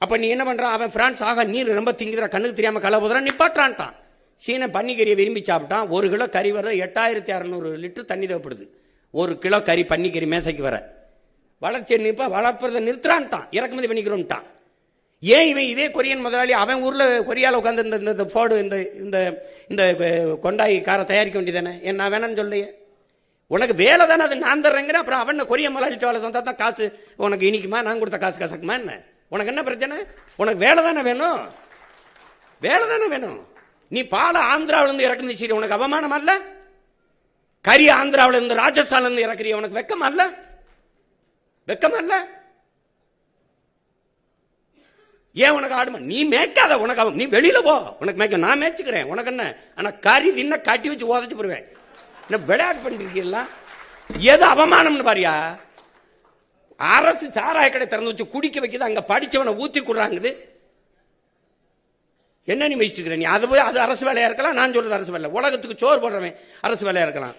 அப்ப நீ என்ன பண்றான்? அவன் பிரான்ஸ் ஆக நீர் ரொம்ப திங்குற, கண்ணுக்கு தெரியாம களை போதுறான், நிப்பாட்டான்ட்டான். சீன பன்னிக்கறியை விரும்பி சாப்பிட்டான். 1 கிலோ கறி வர 8600 லிட்டர் தண்ணி தேவைப்படுது. 1 கிலோ கறி பன்னிக்கறி மேசைக்கு வர. வளர்ச்சியை நிற்ப வளர்ப்பதை நிறுத்துறான்ட்டான், இறக்குமதி பண்ணிக்கிறோம்ட்டான். ஏன் இவன் இதே கொரியன் முதலாளி அவன் ஊர்ல கொரியால உட்காந்து இந்த ஃபோர்டு இந்த கொண்டாய் காரை தயாரிக்க வேண்டியதானே? ஏன் நான் வேணான்னு சொல்லையே, உனக்கு வேலை தானே, அது நான் தர்றேங்கிற. அப்புறம் அவன் கொரிய முதலாளிட்டு வேலை தந்தா தான் காசு உனக்கு இனிக்குமா? நான் கொடுத்த காசு கசக்குமா என்ன? உனக்கு என்ன பிரச்சனை? உனக்கு வேலை தானே வேணும், வேலை தானே வேணும். நீ பாலை ஆந்திராவில இருந்து இறக்குது சரி, உனக்கு அவமானம் அல்ல? கறி ஆந்திராவில இருந்து ராஜஸ்தான்ல இருந்து இறக்குறிய, உனக்கு வெக்கம் அல்ல? வெக்கம் அல்ல? ஏன் உனக்கு ஆடுமா? நீ மேய்க்காத, உனக்கு நீ வெளியில போ, உனக்கு மேய்க்க நான் மேய்ச்சிக்கிறேன், உனக்கு என்ன? ஆனா கறி தின்ன கட்டி வச்சு உதச்சு போடுவேன். என்ன விளையாட்டு பண்ணிருக்கீங்களா? எது அவமானம்னு பாரியா? அரசு சாராய கடை திறந்து வச்சு குடிக்க வைக்குது, அங்க படிச்சவனை ஊத்தி கொடுறாங்குது. என்ன நீ மெச்சிட்டு இருக்கிற? நீ அது போய் அது அரசு வேலையா இருக்கலாம், நான் சொல்றது அரசு வேலை. உலகத்துக்கு சோறு போடுறவன் அரசு வேலையா இருக்கலாம்.